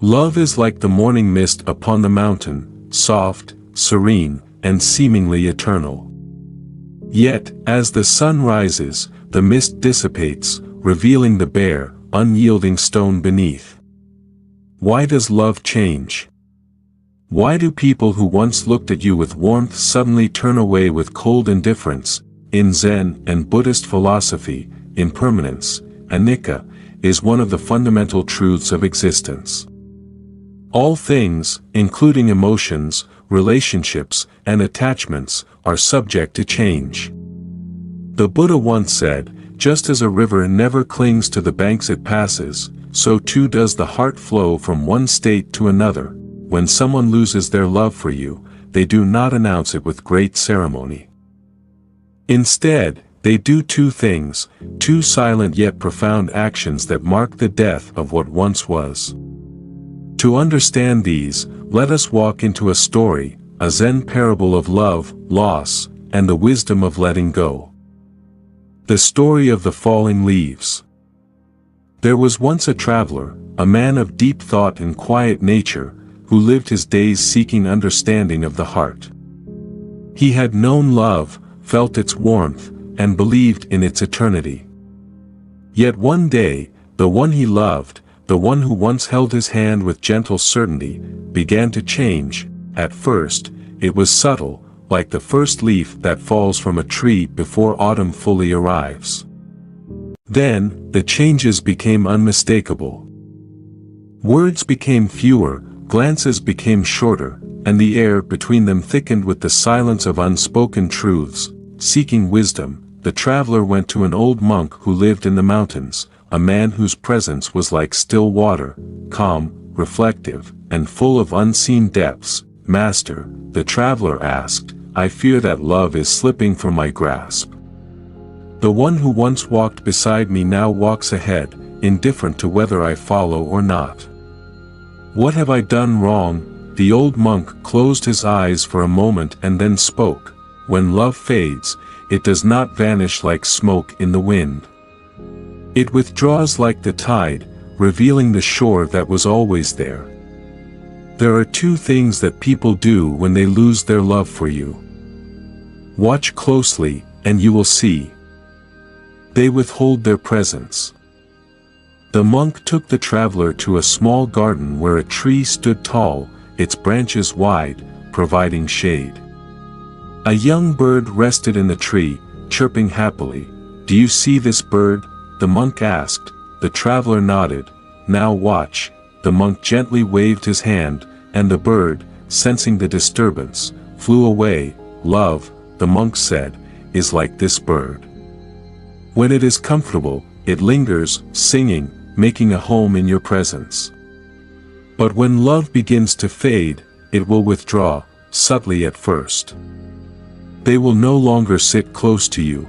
Love is like the morning mist upon the mountain, soft, serene, and seemingly eternal. Yet, as the sun rises, the mist dissipates, revealing the bare, unyielding stone beneath. Why does love change? Why do people who once looked at you with warmth suddenly turn away with cold indifference? In Zen and Buddhist philosophy, impermanence, anicca, is one of the fundamental truths of existence. All things, including emotions, relationships, and attachments, are subject to change. The Buddha once said, "Just as a river never clings to the banks it passes, so too does the heart flow from one state to another. When someone loses their love for you, they do not announce it with great ceremony. Instead, they do two things, two silent yet profound actions that mark the death of what once was." To understand these, let us walk into a story, a Zen parable of love, loss, and the wisdom of letting go. The story of the falling leaves. There was once a traveler, a man of deep thought and quiet nature, who lived his days seeking understanding of the heart. He had known love, felt its warmth, and believed in its eternity. Yet one day, the one he loved, the one who once held his hand with gentle certainty, began to change. At first, it was subtle, like the first leaf that falls from a tree before autumn fully arrives. Then, the changes became unmistakable. Words became fewer, glances became shorter, and the air between them thickened with the silence of unspoken truths. Seeking wisdom, the traveler went to an old monk who lived in the mountains, a man whose presence was like still water, calm, reflective, and full of unseen depths. "Master," the traveler asked, "I fear that love is slipping from my grasp. The one who once walked beside me now walks ahead, indifferent to whether I follow or not. What have I done wrong?" The old monk closed his eyes for a moment and then spoke. "When love fades, it does not vanish like smoke in the wind. It withdraws like the tide, revealing the shore that was always there. There are two things that people do when they lose their love for you. Watch closely, and you will see. They withhold their presence." The monk took the traveler to a small garden where a tree stood tall, its branches wide, providing shade. A young bird rested in the tree, chirping happily. "Do you see this bird?" the monk asked. The traveler nodded. "Now watch." The monk gently waved his hand, and the bird, sensing the disturbance, flew away. "Love," the monk said, "is like this bird. When it is comfortable, it lingers, singing, making a home in your presence. But when love begins to fade, it will withdraw, subtly at first. They will no longer sit close to you.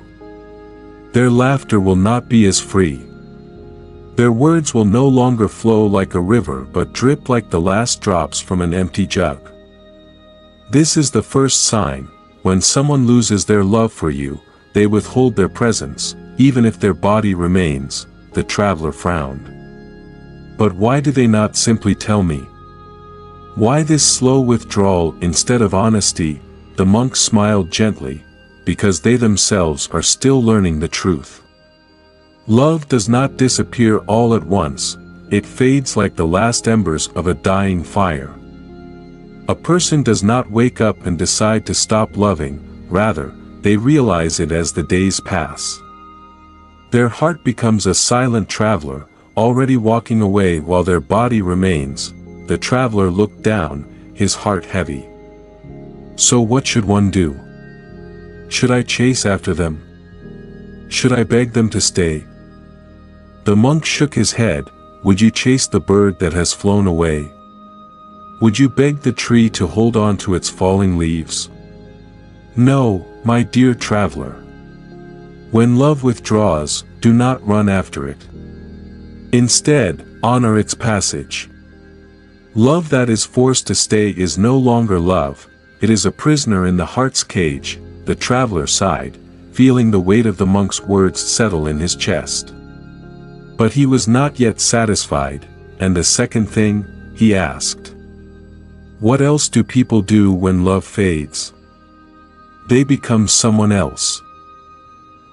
Their laughter will not be as free. Their words will no longer flow like a river but drip like the last drops from an empty jug. This is the first sign. When someone loses their love for you, they withhold their presence, even if their body remains." The traveler frowned. "But why do they not simply tell me? Why this slow withdrawal instead of honesty?" The monk smiled gently. "Because they themselves are still learning the truth. Love does not disappear all at once, it fades like the last embers of a dying fire. A person does not wake up and decide to stop loving, rather, they realize it as the days pass. Their heart becomes a silent traveler, already walking away while their body remains." The traveler looked down, his heart heavy. "So what should one do? Should I chase after them? Should I beg them to stay?" The monk shook his head. "Would you chase the bird that has flown away? Would you beg the tree to hold on to its falling leaves? No, my dear traveler. When love withdraws, do not run after it. Instead, honor its passage. Love that is forced to stay is no longer love, it is a prisoner in the heart's cage." The traveler sighed, feeling the weight of the monk's words settle in his chest. But he was not yet satisfied, and the second thing, he asked. What else do people do when love fades? They become someone else.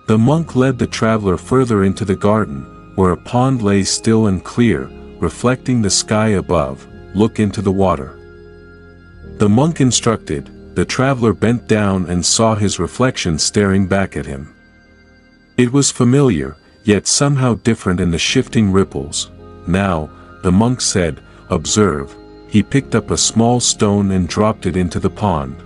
The monk led the traveler further into the garden, where a pond lay still and clear, reflecting the sky above. Look into the water. The monk instructed. The traveler bent down and saw his reflection staring back at him. It was familiar, yet somehow different in the shifting ripples. Now, the monk said, observe. He picked up a small stone and dropped it into the pond.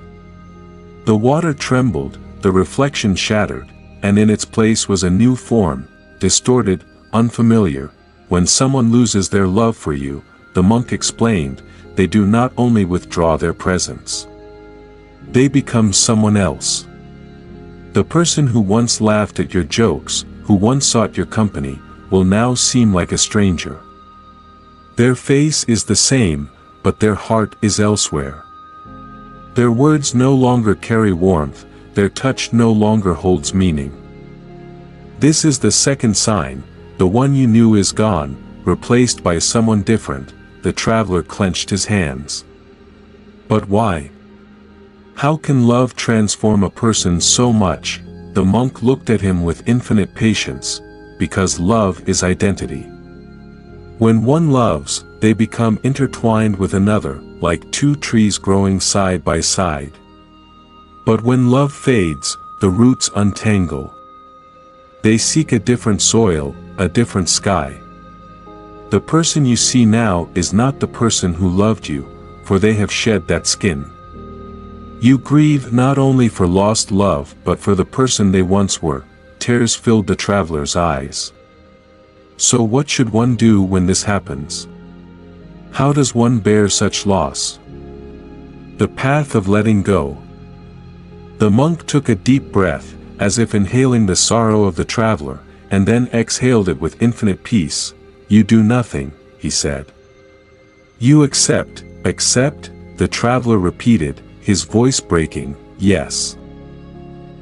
The water trembled, the reflection shattered, and in its place was a new form, distorted, unfamiliar. When someone loses their love for you, the monk explained, they do not only withdraw their presence. They become someone else. The person who once laughed at your jokes, who once sought your company, will now seem like a stranger. Their face is the same, but their heart is elsewhere. Their words no longer carry warmth, their touch no longer holds meaning. This is the second sign, the one you knew is gone, replaced by someone different. The traveler clenched his hands. But why? How can love transform a person so much? The monk looked at him with infinite patience, because love is identity. When one loves, they become intertwined with another, like two trees growing side by side. But when love fades, the roots untangle. They seek a different soil, a different sky. The person you see now is not the person who loved you, for they have shed that skin. You grieve not only for lost love but for the person they once were. Tears filled the traveler's eyes. So what should one do when this happens? How does one bear such loss? The path of letting go. The monk took a deep breath, as if inhaling the sorrow of the traveler, and then exhaled it with infinite peace. You do nothing, he said. You accept, the traveler repeated, his voice breaking, yes.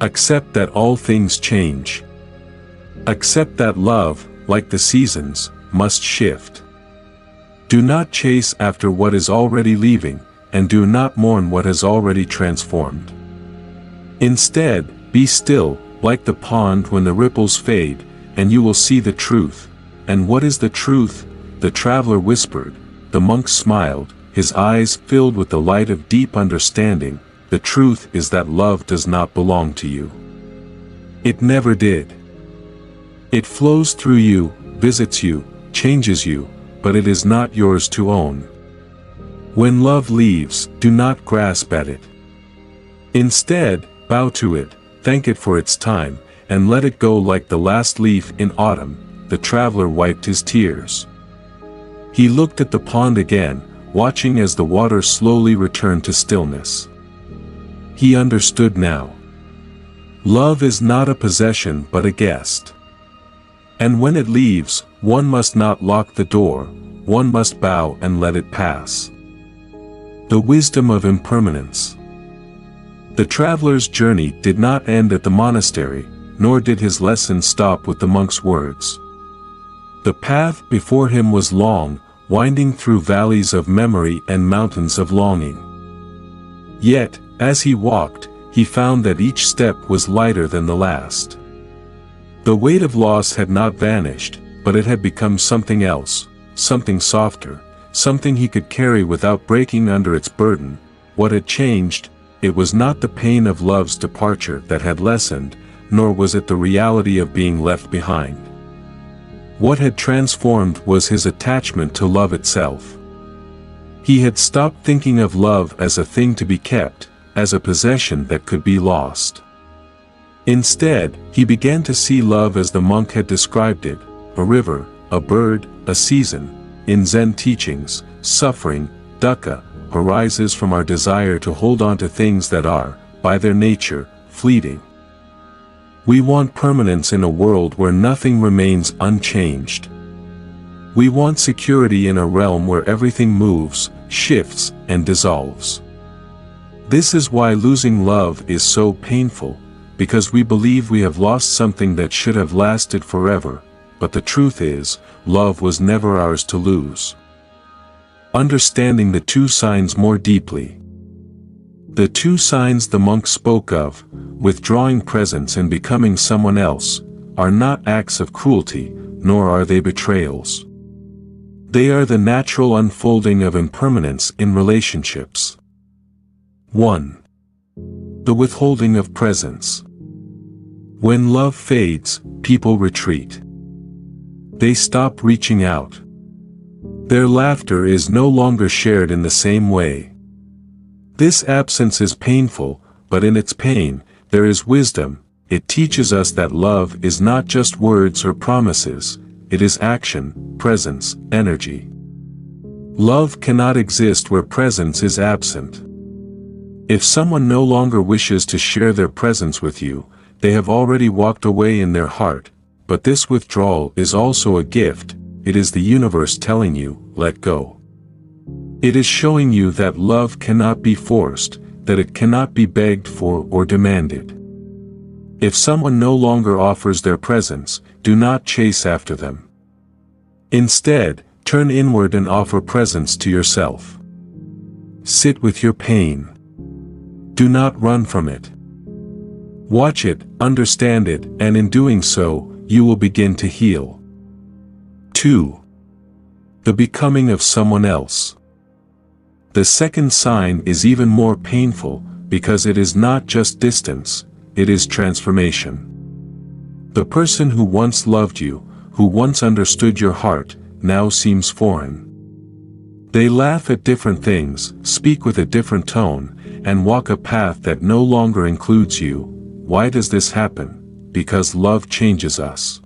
Accept that all things change. Accept that love, like the seasons, must shift. Do not chase after what is already leaving, and do not mourn what has already transformed. Instead, be still, like the pond when the ripples fade, and you will see the truth. And what is the truth? The traveler whispered. The monk smiled, his eyes filled with the light of deep understanding. The truth is that love does not belong to you. It never did. It flows through you, visits you, changes you, but it is not yours to own. When love leaves, do not grasp at it. Instead, bow to it, thank it for its time, and let it go like the last leaf in autumn. The traveler wiped his tears. He looked at the pond again, watching as the water slowly returned to stillness. He understood now. Love is not a possession but a guest. And when it leaves, one must not lock the door, one must bow and let it pass. The wisdom of impermanence. The traveler's journey did not end at the monastery, nor did his lesson stop with the monk's words. The path before him was long, winding through valleys of memory and mountains of longing. Yet, as he walked, he found that each step was lighter than the last. The weight of loss had not vanished, but it had become something else, something softer, something he could carry without breaking under its burden. What had changed? It was not the pain of love's departure that had lessened, nor was it the reality of being left behind. What had transformed was his attachment to love itself. He had stopped thinking of love as a thing to be kept, as a possession that could be lost. Instead, he began to see love as the monk had described it, a river, a bird, a season. In Zen teachings, suffering, dukkha, arises from our desire to hold on to things that are, by their nature, fleeting. We want permanence in a world where nothing remains unchanged. We want security in a realm where everything moves, shifts, and dissolves. This is why losing love is so painful, because we believe we have lost something that should have lasted forever, but the truth is, love was never ours to lose. understanding the two signs more deeply. The two signs the monk spoke of, withdrawing presence and becoming someone else, are not acts of cruelty, nor are they betrayals. They are the natural unfolding of impermanence in relationships. 1. The withholding of presence. When love fades, people retreat. They stop reaching out. Their laughter is no longer shared in the same way. This absence is painful, but in its pain, there is wisdom. It teaches us that love is not just words or promises, it is action, presence, energy. Love cannot exist where presence is absent. If someone no longer wishes to share their presence with you, they have already walked away in their heart, but this withdrawal is also a gift. It is the universe telling you, let go. It is showing you that love cannot be forced, that it cannot be begged for or demanded. If someone no longer offers their presence, do not chase after them. Instead, turn inward and offer presence to yourself. Sit with your pain. Do not run from it. Watch it, understand it, and in doing so, you will begin to heal. 2. The becoming of someone else. The second sign is even more painful, because it is not just distance, it is transformation. The person who once loved you, who once understood your heart, now seems foreign. They laugh at different things, speak with a different tone, and walk a path that no longer includes you. Why does this happen? Because love changes us.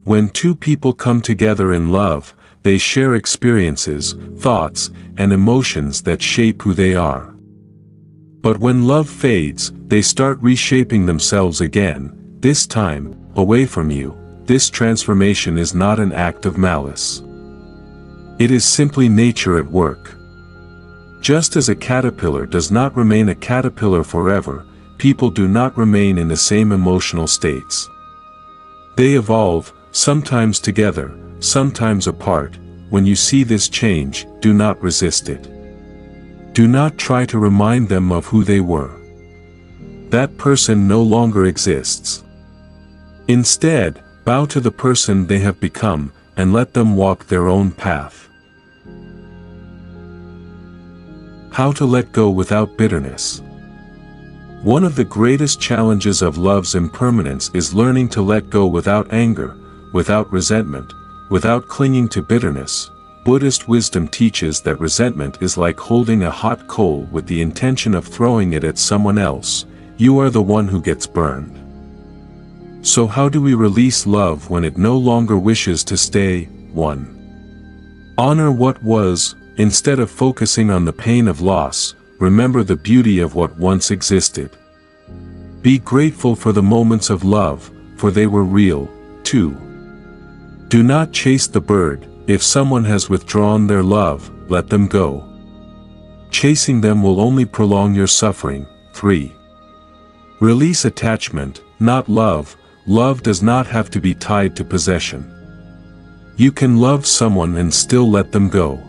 When two people come together in love, they share experiences, thoughts, and emotions that shape who they are. But when love fades, they start reshaping themselves again, this time, away from you. This transformation is not an act of malice. It is simply nature at work. Just as a caterpillar does not remain a caterpillar forever, people do not remain in the same emotional states. They evolve, sometimes together, sometimes apart. When you see this change, do not resist it. Do not try to remind them of who they were. That person no longer exists. Instead, bow to the person they have become, and let them walk their own path. How to let go without bitterness. One of the greatest challenges of love's impermanence is learning to let go without anger, without resentment, without clinging to bitterness. Buddhist wisdom teaches that resentment is like holding a hot coal with the intention of throwing it at someone else. You are the one who gets burned. So how do we release love when it no longer wishes to stay? 1. Honor what was. Instead of focusing on the pain of loss, remember the beauty of what once existed. Be grateful for the moments of love, for they were real. 2. Do not chase the bird. If someone has withdrawn their love, let them go. Chasing them will only prolong your suffering. 3. Release attachment, not love. Love does not have to be tied to possession. You can love someone and still let them go.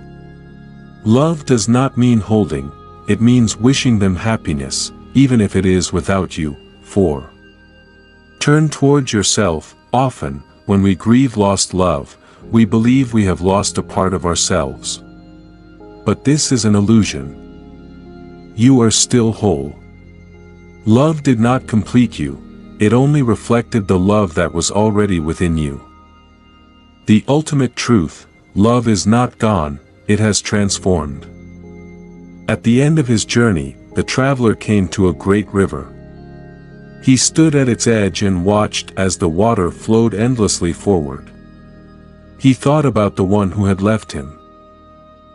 Love does not mean holding, it means wishing them happiness, even if it is without you. 4. Turn towards yourself. Often, when we grieve lost love, we believe we have lost a part of ourselves. But this is an illusion. You are still whole. Love did not complete you, it only reflected the love that was already within you. The ultimate truth, love is not gone, it has transformed. At the end of his journey, the traveler came to a great river. He stood at its edge and watched as the water flowed endlessly forward. He thought about the one who had left him.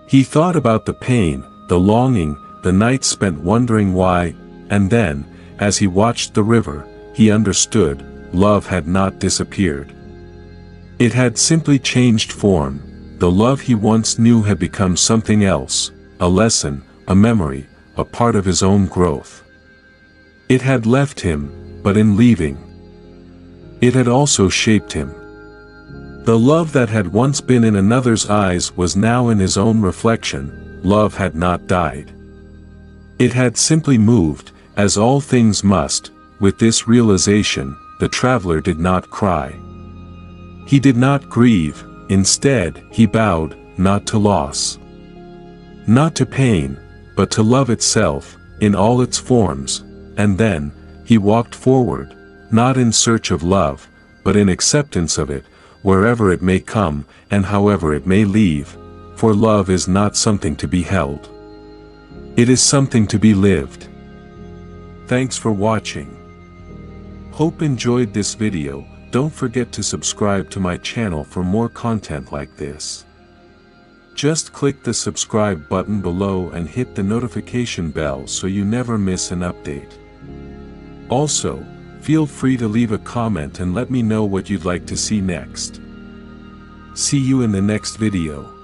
He thought about the pain, the longing, the nights spent wondering why, and then, as he watched the river, he understood, love had not disappeared. It had simply changed form. The love he once knew had become something else, a lesson, a memory, a part of his own growth. It had left him, but in leaving, it had also shaped him. The love that had once been in another's eyes was now in his own reflection. Love had not died. It had simply moved, as all things must. With this realization, the traveler did not cry. He did not grieve. Instead, he bowed, not to loss, not to pain, but to love itself, in all its forms. And then, he walked forward, not in search of love, but in acceptance of it, wherever it may come, and however it may leave. For love is not something to be held. It is something to be lived. Thanks for watching. Hope enjoyed this video. Don't forget to subscribe to my channel for more content like this. Just click the subscribe button below and hit the notification bell so you never miss an update. Also, feel free to leave a comment and let me know what you'd like to see next. See you in the next video.